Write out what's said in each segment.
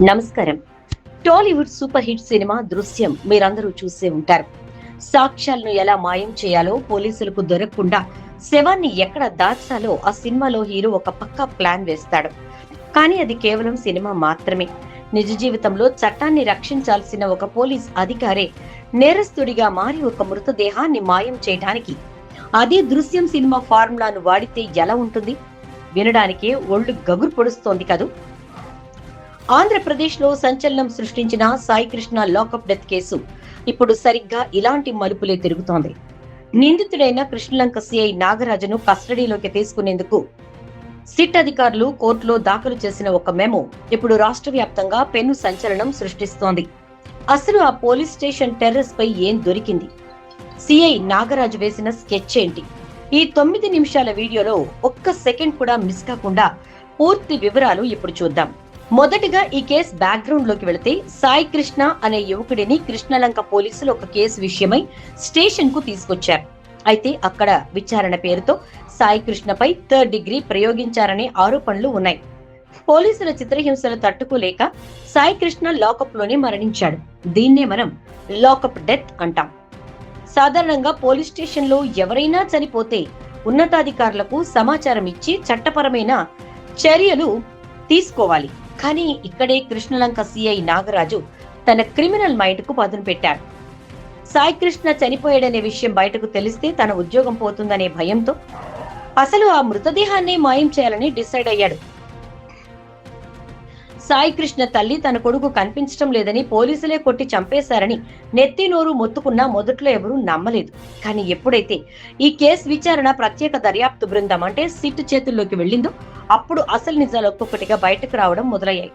నమస్కారం. Tollywood super hit cinema దృశ్యం మీరందరూ చూసే ఉంటారు. సాక్ష్యాలను ఎలా మాయం చేయాలో, పోలీసులకు దొరకకుండా శవాన్ని ఎక్కడ దాచాలో ఆ సినిమాలో హీరో ఒక పక్కా ప్లాన్ వేస్తాడు. కానీ అది కేవలం సినిమా మాత్రమే. నిజ జీవితంలో చట్టాన్ని రక్షించాల్సిన ఒక పోలీస్ అధికారే నేరస్తుడిగా మారి ఒక మృతదేహాన్ని మాయం చేయడానికి అదే దృశ్యం సినిమా ఫార్ములాను వాడితే ఎలా ఉంటుంది? వినడానికే ఒళ్ళు గగురు పొడుస్తోంది కదూ. ఆంధ్రప్రదేశ్ లో సంచలనం సృష్టించిన Sai Krishna lockup death case ఇప్పుడు సరిగ్గా ఇలాంటి మలుపులే తిరుగుతోంది. నిందితుడైన కృష్ణలంక సిఐ నాగరాజును కస్టడీలోకి తీసుకునేందుకు సిట్ అధికారులు కోర్టులో దాఖలు చేసిన ఒక మెమో ఇప్పుడు రాష్ట్ర వ్యాప్తంగా పెను సంచలనం సృష్టిస్తోంది. అసలు ఆ పోలీస్ స్టేషన్ టెర్రస్ పై ఏం దొరికింది? సిఐ నాగరాజు వేసిన స్కెచ్ ఏంటి? ఈ 9 నిమిషాల వీడియోలో ఒక్క సెకండ్ కూడా మిస్ కాకుండా పూర్తి వివరాలు ఇప్పుడు చూద్దాం. మొదటిగా ఈ కేసు బ్యాక్గ్రౌండ్ లోకి వెళితే, సాయి కృష్ణ అనే యువకుడిని కృష్ణలంక పోలీసులు ఒక కేసు విషయమై స్టేషన్ కు తీసుకొచ్చారు. అయితే అక్కడ విచారణ పేరుతో సాయి కృష్ణపై 3rd డిగ్రీ ప్రయోగించారనే ఆరోపణలు ఉన్నాయి. పోలీసుల చిత్రహింసలు తట్టుకోలేక సాయి కృష్ణ లాకప్ లోనే మరణించాడు. దీన్నే మనం లాకప్ డెత్ అంటాం. సాధారణంగా పోలీస్ స్టేషన్ లో ఎవరైనా చనిపోతే ఉన్నతాధికారులకు సమాచారం ఇచ్చి చట్టపరమైన చర్యలు తీసుకోవాలి. కానీ ఇక్కడే కృష్ణలంక సిఐ నాగరాజు తన క్రిమినల్ మైండ్ కు పదును పెట్టాడు. సాయి కృష్ణ చనిపోయాడనే విషయం బయటకు తెలిస్తే తన ఉద్యోగం పోతుందనే భయంతో అసలు ఆ మృతదేహాన్నే మాయం చేయాలని డిసైడ్ అయ్యాడు. సాయి కృష్ణ తల్లి తన కొడుకు కనిపించడం లేదని పోలీసులే కొట్టి చంపేశారని నెత్తి నోరు మొత్తుకున్నా మొదట్లో ఎవరూ నమ్మలేదు. కానీ ఎప్పుడైతే ఈ కేసు విచారణ ప్రత్యేక దర్యాప్తు బృందం అంటే సిట్ చేతుల్లోకి వెళ్లిందో అప్పుడు అసలు నిజాలు ఒక్కొక్కటిగా బయటకు రావడం మొదలయ్యాయి.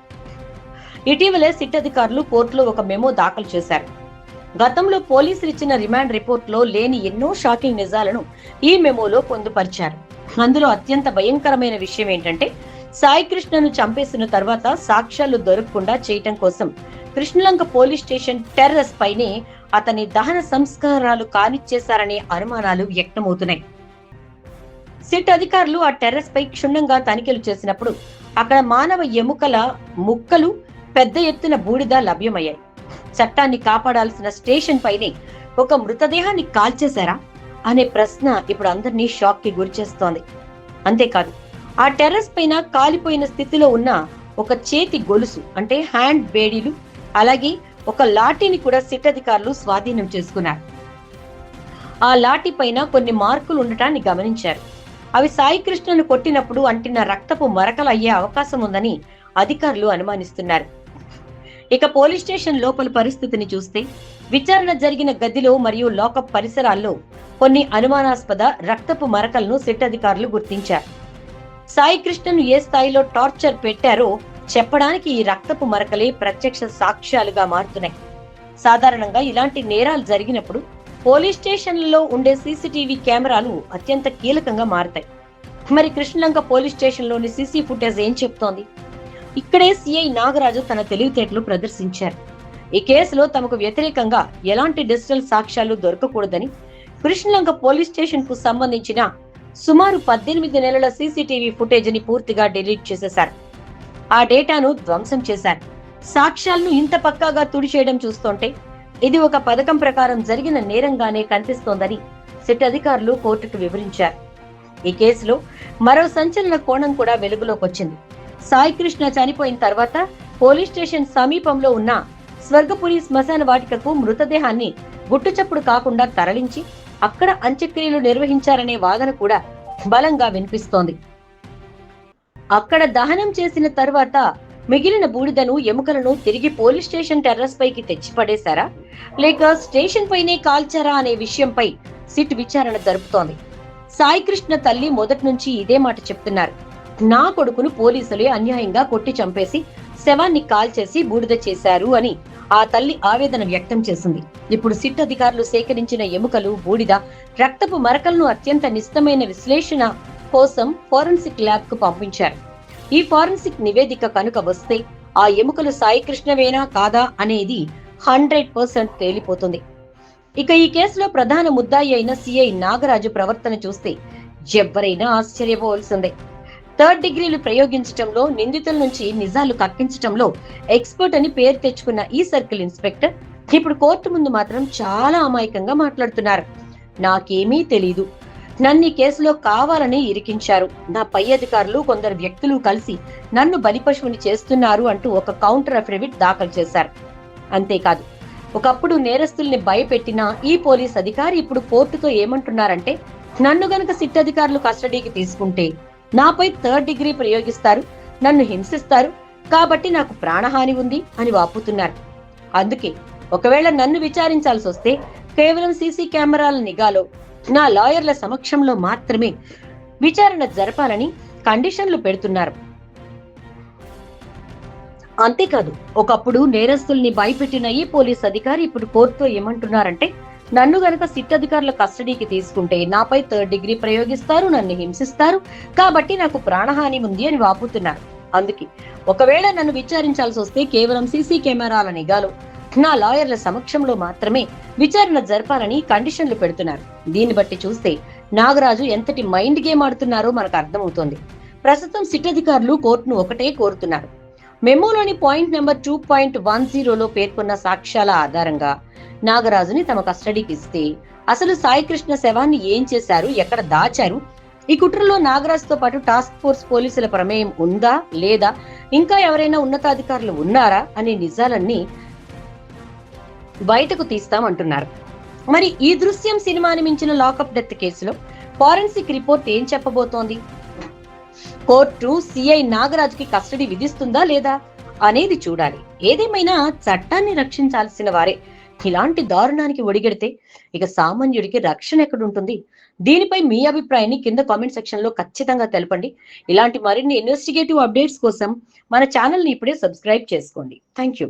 ఇటీవలే సిట్ అధికారులు కోర్టులో ఒక మెమో దాఖలు చేశారు. గతంలో పోలీసులు ఇచ్చిన రిమాండ్ రిపోర్ట్ లో లేని ఎన్నో షాకింగ్ నిజాలను ఈ మెమోలో పొందుపరిచారు. అందులో అత్యంత భయంకరమైన విషయం ఏంటంటే, సాయి కృష్ణను చంపేసిన తర్వాత సాక్ష్యాలు దొరకకుండా చేయటం కోసం కృష్ణలంక పోలీస్ స్టేషన్ టెర్రస్ పైనే అతని దహన సంస్కారాలు కానిచ్చేశారనే అనుమానాలు వ్యక్తమవుతున్నాయి. సిట్ అధికారులు ఆ టెర్రస్ పై క్షుణ్ణంగా తనిఖీలు చేసినప్పుడు అక్కడ మానవ ఎముకల ముక్కలు, పెద్ద ఎత్తున బూడిద లభ్యమయ్యాయి. చట్టాన్ని కాపాడాల్సిన స్టేషన్ పైనే ఒక మృతదేహాన్ని కాల్చేశారా అనే ప్రశ్న ఇప్పుడు అందరినీ షాక్ కి గురిచేస్తోంది. అంతేకాదు, ఆ టెర్రస్ పైన కాలిపోయిన స్థితిలో ఉన్న ఒక చేతి గొలుసు అంటే హ్యాండ్ బేడీలు, అలాగే ఒక లాఠీని కూడా సిట్ అధికారులు స్వాధీనం చేసుకున్నారు. ఆ లాఠీ పైన కొన్ని మార్కులు ఉండటాన్ని గమనించారు. అవి సాయి కృష్ణను కొట్టినప్పుడు అంటిన రక్తపు మరకలు అయ్యే అవకాశం ఉందని అధికారులు అనుమానిస్తున్నారు. ఇక పోలీస్ స్టేషన్ లోపల పరిస్థితిని చూస్తే, విచారణ జరిగిన గదిలో మరియు లాకప్ పరిసరాల్లో కొన్ని అనుమానాస్పద రక్తపు మరకలను సిట్ అధికారులు గుర్తించారు. సాయి కృష్ణను ఏ స్థాయిలో టార్చర్ పెట్టారో చెప్పడానికి ఈ రక్తపు మరకలే ప్రత్యక్ష సాక్ష్యాలుగా మారుతున్నాయి. సాధారణంగా ఇలాంటి నేరాలు జరిగినప్పుడు పోలీస్ స్టేషన్లలో ఉండే సీసీటీవీ కెమెరాలు అత్యంత కీలకంగా మారతాయి. మరి కృష్ణలంక పోలీస్ స్టేషన్ లోని సీసీ ఫుటేజ్ ఏం చెప్తోంది? ఇక్కడే సిఐ నాగరాజు తన తెలివితేటలు ప్రదర్శించారు. ఈ కేసులో తమకు వ్యతిరేకంగా ఎలాంటి డిజిటల్ సాక్ష్యాలు దొరకకూడదని కృష్ణలంక పోలీస్ స్టేషన్ కు సంబంధించిన సుమారు 18 నెలల సీసీటీవీ ఫుటేజ్ ని పూర్తిగా డిలీట్ చేసేశారు. ఆ డేటాను ధ్వంసం చేశారు. సాక్ష్యాలను ఇంత పక్కాగా తుడిచేయడం చూస్తుంటే ఇది ఒక పథకం ప్రకారం జరిగిన నేరంగానే కనిపిస్తోందని సిట్ అధికారులు కోర్టుకు వివరించారు. ఈ కేసులో మరో సంచలన కోణం కూడా వెలుగులోకి వచ్చింది. సాయి కృష్ణ చనిపోయిన తర్వాత పోలీస్ స్టేషన్ సమీపంలో ఉన్న స్వర్గపురి శ్మశాన వాటికకు మృతదేహాన్ని గుట్టుచప్పుడు కాకుండా తరలించి అక్కడ అంత్యక్రియలు నిర్వహించారనే వాదన కూడా బలంగా వినిపిస్తోంది. అక్కడ దహనం చేసిన తర్వాత మిగిలిన బూడిదను, ఎముకలను తిరిగి పోలీస్ స్టేషన్ టెర్రస్ పైకి తెచ్చి పడేశారా, లేక స్టేషన్ పైనే కాల్చారా అనే విషయంపై సిట్ విచారణ జరుపుతోంది. సాయి కృష్ణ తల్లి మొదటి నుంచి ఇదే మాట చెప్తున్నారు. నా కొడుకును పోలీసులే అన్యాయంగా కొట్టి చంపేసి శవాన్ని కాల్చేసి బూడిద చేశారు అని ఆ తల్లి ఆవేదన వ్యక్తం చేసింది. ఇప్పుడు సిట్ అధికారులు సేకరించిన ఎముకలు, బూడిద, రక్తపు మరకలను అత్యంత నిశితమైన విశ్లేషణ కోసం ఫోరెన్సిక్ ల్యాబ్ కు పంపించారు. ఈ ఫోరెన్సిక్ నివేదిక కనుక వస్తే ఆ ఎముకలు సాయి కృష్ణవేనా కాదా అనేది 100% తేలిపోతుంది. ఇక ఈ కేసులో ప్రధాన ముద్దాయి అయిన సిఐ నాగరాజు ప్రవర్తన చూస్తే ఎవరైనా ఆశ్చర్యపోవలసిందే. థర్డ్ డిగ్రీలు ప్రయోగించటంలో, నిందితుల నుంచి నిజాలు కక్కించటంలో ఎక్స్పర్ట్ అని పేరు తెచ్చుకున్న ఈ సర్కిల్ ఇన్స్పెక్టర్ ఇప్పుడు కోర్టు ముందు మాత్రం చాలా అమాయకంగా మాట్లాడుతున్నారు. నాకేమీ తెలీదు, నన్ను ఈ కేసులో కావాలని ఇరికించారు, నా పై అధికారులు కొందరు వ్యక్తులు కలిసి నన్ను బలిపశువుని చేస్తున్నారు అంటూ ఒక కౌంటర్ అఫిడవిట్ దాఖలు చేశారు. అంతేకాదు, ఒకప్పుడు నేరస్తుల్ని భయపెట్టిన ఈ పోలీస్ అధికారి ఇప్పుడు కోర్టుతో ఏమంటున్నారంటే, నన్ను గనక సిట్ అధికారులు కస్టడీకి తీసుకుంటే నాపై థర్డ్ డిగ్రీ ప్రయోగిస్తారు, నన్ను హింసిస్తారు, కాబట్టి నాకు ప్రాణహాని ఉంది అని వాపుతున్నారు. అందుకే ఒకవేళ నన్ను విచారించాల్సి వస్తే కేవలం సీసీ కెమెరాల నిఘాలో నా లాయర్ల సమక్షంలో మాత్రమే విచారణ జరపాలని కండిషన్లు పెడుతున్నారు. అంతేకాదు, ఒకప్పుడు నేరస్తుల్ని భయపెట్టిన ఈ పోలీస్ అధికారి ఇప్పుడు కోర్టుతో ఏమంటున్నారంటే, నన్ను గనక సిట్ అధికారుల కస్టడీకి తీసుకుంటే నాపై థర్డ్ డిగ్రీ ప్రయోగిస్తారు, నన్ను హింసిస్తారు, కాబట్టి నాకు ప్రాణహాని ఉంది అని వాపుతున్నారు. అందుకే ఒకవేళ నన్ను విచారించాల్సి వస్తే కేవలం సీసీ కెమెరాల నిఘాలో నా లాయర్ల సమక్షంలో మాత్రమే విచారణ జరపాలని కండిషన్లు పెడుతున్నారు. దీన్ని బట్టి చూస్తే నాగరాజు ఎంతటి మైండ్ గేమ్ ఆడుతున్నారో మనకు అర్థమవుతోంది. ప్రస్తుతం సిట్ అధికారులు కోర్టును ఒకటే కోరుతున్నారు. మెమోలోని పాయింట్ నెంబర్ 2.10లో పేర్కొన్న సాక్ష్యాల ఆధారంగా నాగరాజుని తమ కస్టడీకి ఇస్తే అసలు సాయికృష్ణ శవాన్ని ఏం చేశారు, ఎక్కడ దాచారు, ఈ కుట్రలో నాగరాజుతో పాటు టాస్క్ ఫోర్స్ పోలీసుల ప్రమేయం ఉందా లేదా, ఇంకా ఎవరైనా ఉన్నతాధికారులు ఉన్నారా అనే నిజాలన్నీ బయటకు తీస్తామంటున్నారు. మరి ఈ దృశ్యం సినిమాని మించిన లాకప్ డెత్ కేసులో ఫారెన్సిక్ రిపోర్ట్ ఏం చెప్పబోతోంది? కోర్టు సిఐ నాగరాజుకి కస్టడీ విధిస్తుందా లేదా అనేది చూడాలి. ఏదేమైనా చట్టాన్ని రక్షించాల్సిన వారే ఇలాంటి దారుణానికి ఒడిగడితే ఇక సామాన్యుడికి రక్షణ ఎక్కడుంటుంది? దీనిపై మీ అభిప్రాయాన్ని కింద కామెంట్ సెక్షన్ లో ఖచ్చితంగా తెలపండి. ఇలాంటి మరిన్ని ఇన్వెస్టిగేటివ్ అప్డేట్స్ కోసం మన ఛానల్ ని ఇప్పుడే సబ్స్క్రైబ్ చేసుకోండి. Thank you.